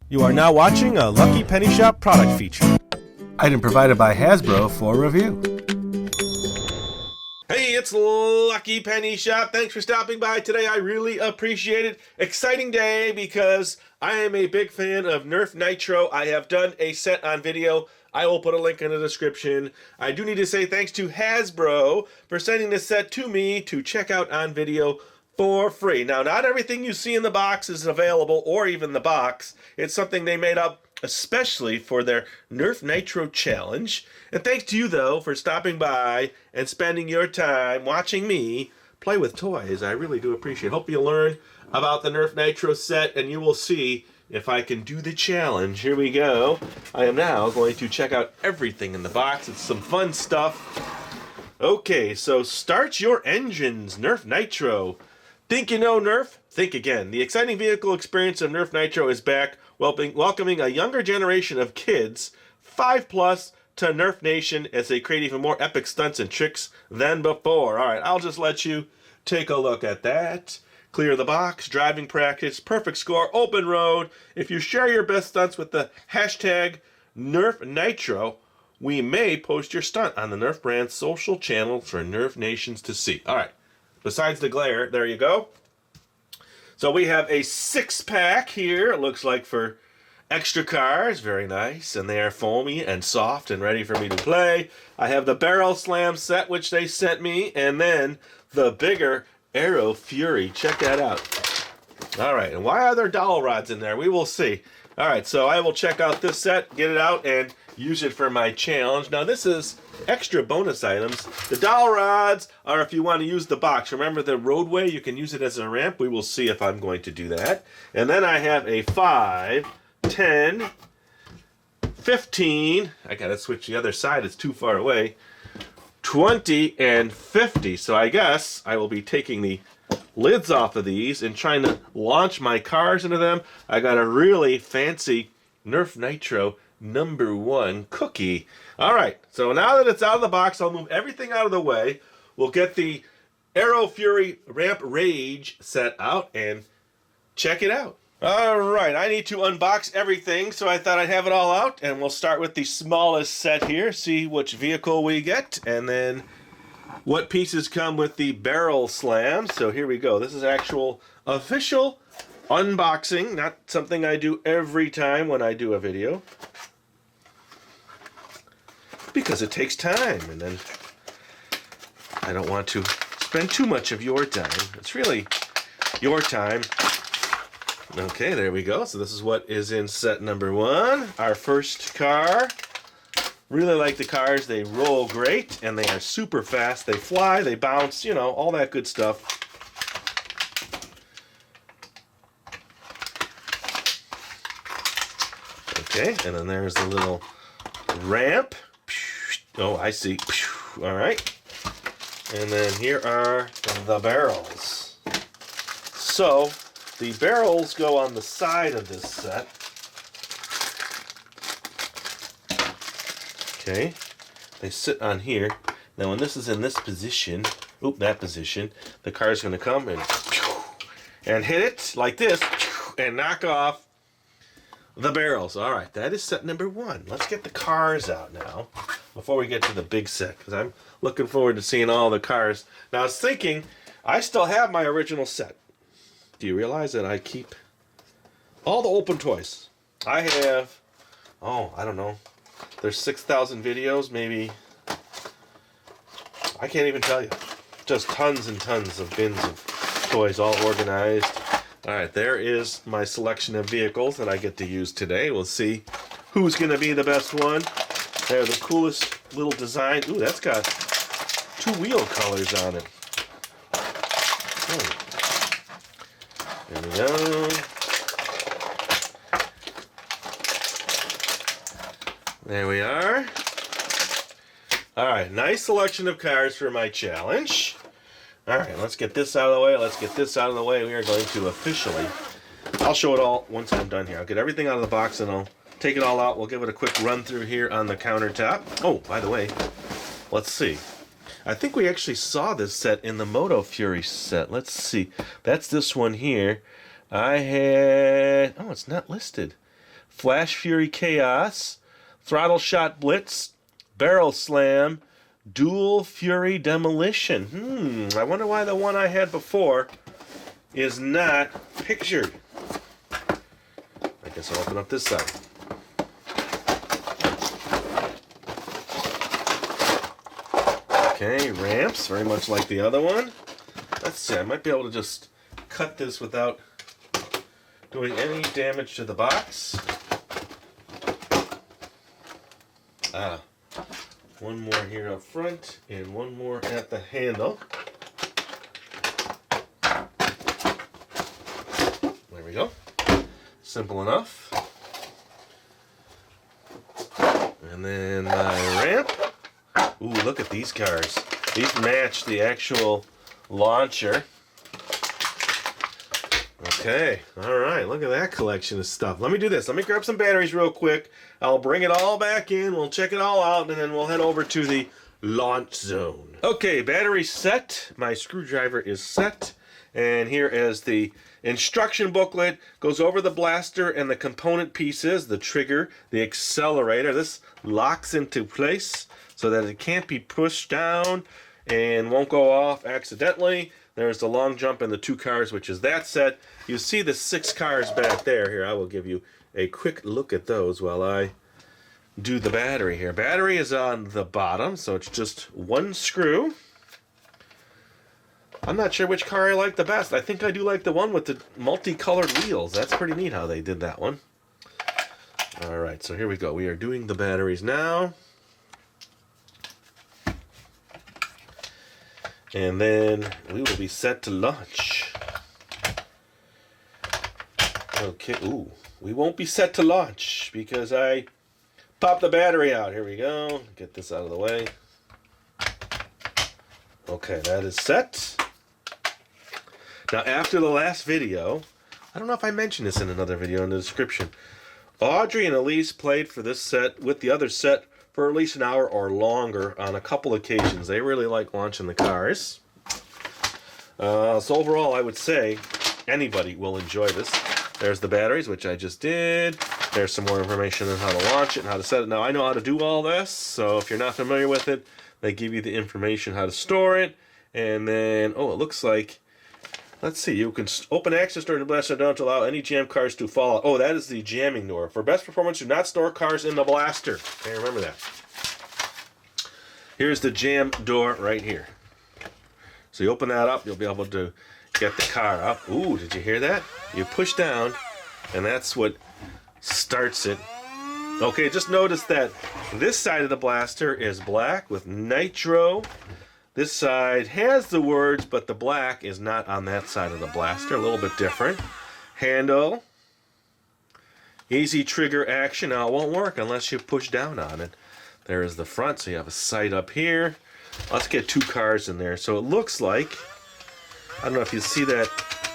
You are now watching a Lucky Penny Shop product feature. Item provided by Hasbro for review. Hey, it's Lucky Penny Shop. Thanks for stopping by today. I really appreciate it. Exciting day because I am a big fan of Nerf Nitro. I have done a set on video. I will put a link in the description. I do need to say thanks to Hasbro for sending this set to me to check out on video for free. Now, not everything you see in the box is available, or even the box. It's something they made up especially for their Nerf Nitro challenge. And thanks to you, though, for stopping by and spending your time watching me play with toys. I really do appreciate it. Hope you learn about the Nerf Nitro set, and you will see if I can do the challenge. Here we go. I am now going to check out everything in the box. It's some fun stuff. Okay, so start your engines, Nerf Nitro. Think you know Nerf? Think again. The exciting vehicle experience of Nerf Nitro is back, welcoming a younger generation of kids, 5+, to Nerf Nation as they create even more epic stunts and tricks than before. All right, I'll just let you take a look at that. Clear the box, driving practice, perfect score, open road. If you share your best stunts with the hashtag Nerf Nitro, we may post your stunt on the Nerf brand's social channels for Nerf Nations to see. All right. Besides the glare, there you go. So we have a 6-pack here, it looks like, for extra cars. Very nice. And they are foamy and soft and ready for me to play. I have the Barrel Slam set, which they sent me, and then the bigger Aerofury. Check that out. All right, and why are there dowel rods in there? We will see. All right, so I will check out this set, get it out, and use it for my challenge. Now, this is extra bonus items. The dowel rods are if you want to use the box. Remember the roadway? You can use it as a ramp. We will see if I'm going to do that. And then I have a 5, 10, 15. I got to switch the other side. It's too far away. 20 and 50. So I guess I will be taking the lids off of these and trying to launch my cars into them. I got a really fancy Nerf Nitro #1 cookie. All right, so now that it's out of the box, I'll move everything out of the way. We'll get the Aerofury Ramp Rage set out and check it out. All right, I need to unbox everything, so I thought I'd have it all out, and we'll start with the smallest set here, see which vehicle we get, and then what pieces come with the Barrel Slam. So here we go. This is actual official unboxing, not something I do every time when I do a video, because it takes time, and then I don't want to spend too much of your time. It's really your time. Okay, there we go. So this is what is in set #1. Our first car. Really like the cars. They roll great, and they are super fast. They fly, they bounce, you know, all that good stuff. Okay, and then there's the little ramp. Oh, I see. All right. And then here are the barrels. So the barrels go on the side of this set. Okay. They sit on here. Now when this is in this position, that position, the car's going to come and hit it like this and knock off the barrels. All right, that is set #1. Let's get the cars out now before we get to the big set, because I'm looking forward to seeing all the cars. Now, I was thinking, I still have my original set. Do you realize that I keep all the open toys? I have, I don't know, there's 6,000 videos, maybe. I can't even tell you. Just tons and tons of bins of toys all organized. All right, there is my selection of vehicles that I get to use today. We'll see who's going to be the best one. They're the coolest little design. Ooh, that's got 2 wheel colors on it. Oh. There we go. There we are. All right, nice selection of cars for my challenge. All right, let's get this out of the way. Let's get this out of the way. We are going to officially, I'll show it all once I'm done here. I'll get everything out of the box and I'll take it all out. We'll give it a quick run through here on the countertop. Oh, by the way, let's see. I think we actually saw this set in the Moto Fury set. Let's see. That's this one here. I had... Oh, it's not listed. Flash Fury Chaos, Throttle Shot Blitz, Barrel Slam, Dual Fury Demolition. I wonder why the one I had before is not pictured. I guess I'll open up this side. Okay, ramps, very much like the other one. Let's see, I might be able to just cut this without doing any damage to the box. One more here up front and one more at the handle. There we go. Simple enough. And then my ramp. Ooh, look at these cars. These match the actual launcher. Okay, all right, look at that collection of stuff. Let me do this. Let me grab some batteries real quick. I'll bring it all back in. We'll check it all out, and then we'll head over to the launch zone. Okay, battery set. My screwdriver is set. And here is the instruction booklet. Goes over the blaster and the component pieces, the trigger, the accelerator. This locks into place so that it can't be pushed down and won't go off accidentally. There's the long jump and the 2 cars, which is that set. You see the 6 cars back there. Here, I will give you a quick look at those while I do the battery here. Battery is on the bottom, so it's just one screw. I'm not sure which car I like the best. I think I do like the one with the multicolored wheels. That's pretty neat how they did that one. All right, so here we go. We are doing the batteries now. And then we will be set to launch. Okay, ooh, we won't be set to launch because I popped the battery out. Here we go. Get this out of the way. Okay, that is set. Now, after the last video, I don't know if I mentioned this in another video in the description, Audrey and Alyse played for this set with the other set for at least an hour or longer on a couple occasions. They really like launching the cars. So overall, I would say anybody will enjoy this. There's the batteries, which I just did. There's some more information on how to launch it and how to set it. Now, I know how to do all this, so if you're not familiar with it, they give you the information how to store it. And then, oh, it looks like, let's see, you can open access during the blaster don't allow any jam cars to fall out. Oh, that is the jamming door. For best performance, do not store cars in the blaster. Okay, remember that. Here's the jam door right here. So you open that up, you'll be able to get the car up. Ooh, did you hear that? You push down, and that's what starts it. Okay, just notice that this side of the blaster is black with nitro. This side has the words, but the black is not on that side of the blaster. A little bit different. Handle. Easy trigger action. Now, it won't work unless you push down on it. There is the front, so you have a sight up here. Let's get 2 cars in there. So it looks like, I don't know if you see that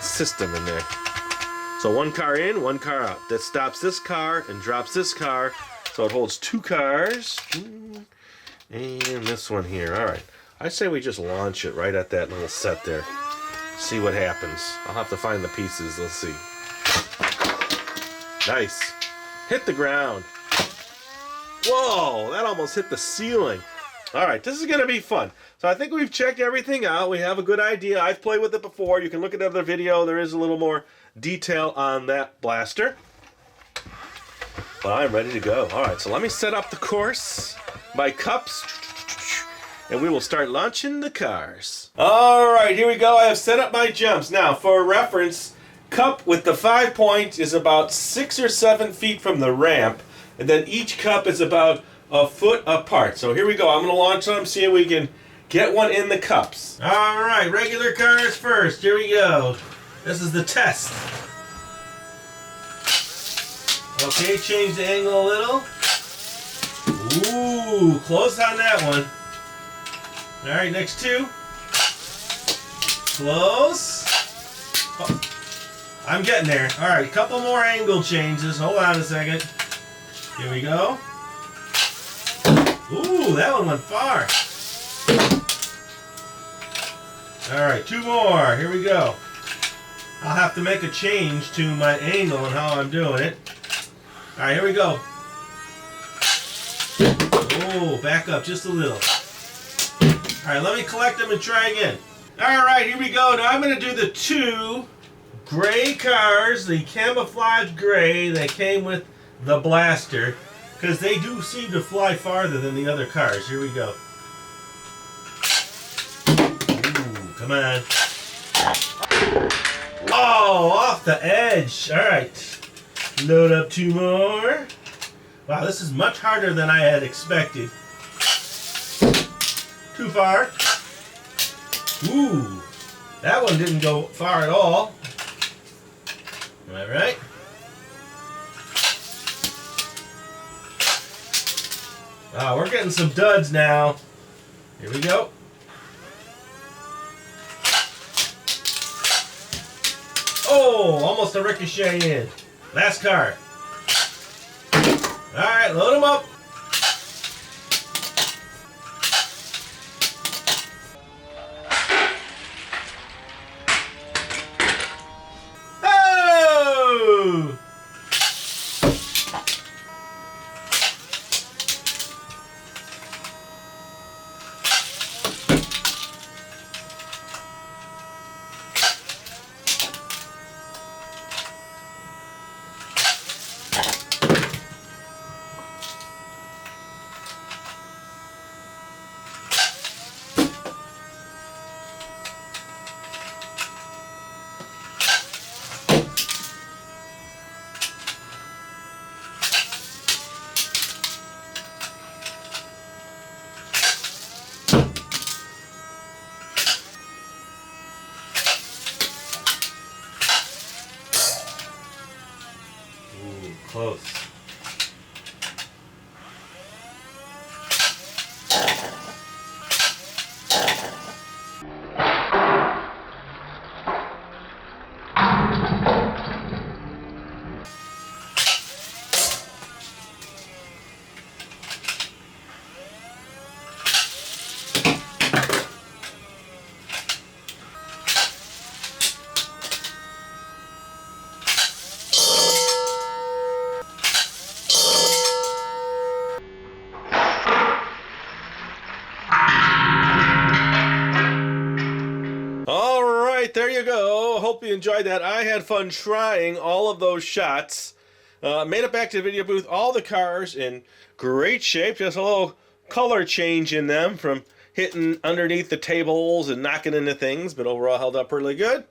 system in there. So 1 car in, 1 car out. That stops this car and drops this car. So it holds 2 cars. And this one here. All right. I say we just launch it right at that little set there. See what happens. I'll have to find the pieces. Let's see. Nice. Hit the ground. Whoa, that almost hit the ceiling. All right, this is going to be fun. So I think we've checked everything out. We have a good idea. I've played with it before. You can look at the other video. There is a little more detail on that blaster. But I'm ready to go. All right, so let me set up the course. My cups. And we will start launching the cars. All right, here we go. I have set up my jumps. Now, for reference, cup with the 5 points is about 6 or 7 feet from the ramp. And then each cup is about a foot apart. So here we go. I'm going to launch them, see if we can get one in the cups. All right, regular cars first. Here we go. This is the test. Okay, change the angle a little. Ooh, close on that one. All right, next 2. Close. Oh, I'm getting there. All right, couple more angle changes. Hold on a second. Here we go. Ooh, that one went far. All right, 2 more. Here we go. I'll have to make a change to my angle and how I'm doing it. Alright, here we go. Oh, back up just a little. Alright, let me collect them and try again. Alright, here we go. Now I'm going to do the 2 gray cars, the camouflage gray that came with the blaster, because they do seem to fly farther than the other cars. Here we go. Ooh, come on. Oh, off the edge. Alright. Load up 2 more. Wow, this is much harder than I had expected. Too far. Ooh, that one didn't go far at all. Alright. Wow, we're getting some duds now. Here we go. Oh, almost a ricochet in. Last car. Alright, load them up. Oh! Close. There you go. Hope you enjoyed that. I had fun trying all of those shots. Made it back to the video booth. All the cars in great shape. Just a little color change in them from hitting underneath the tables and knocking into things, but overall held up really good.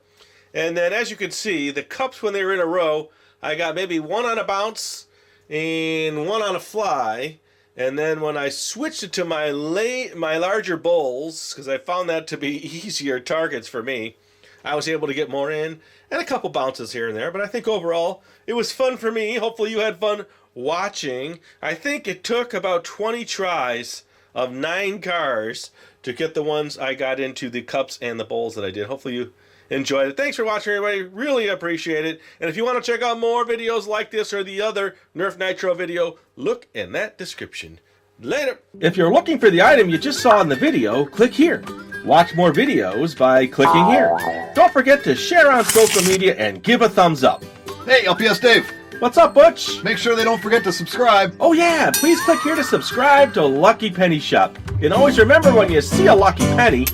And then as you can see, the cups when they were in a row, I got maybe 1 on a bounce and 1 on a fly. And then when I switched it to my larger bowls, because I found that to be easier targets for me, I was able to get more in, and a couple bounces here and there. But I think overall, it was fun for me. Hopefully you had fun watching. I think it took about 20 tries of 9 cars to get the ones I got into the cups and the bowls that I did. Hopefully you enjoyed it. Thanks for watching, everybody. Really appreciate it. And if you want to check out more videos like this or the other Nerf Nitro video, look in that description. Later. If you're looking for the item you just saw in the video, click here. Watch more videos by clicking here. Don't forget to share on social media and give a thumbs up. Hey, LPS-Dave. What's up, Butch? Make sure they don't forget to subscribe. Oh yeah, please click here to subscribe to Lucky Penny Shop. And always remember, when you see a lucky penny,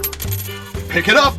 pick it up.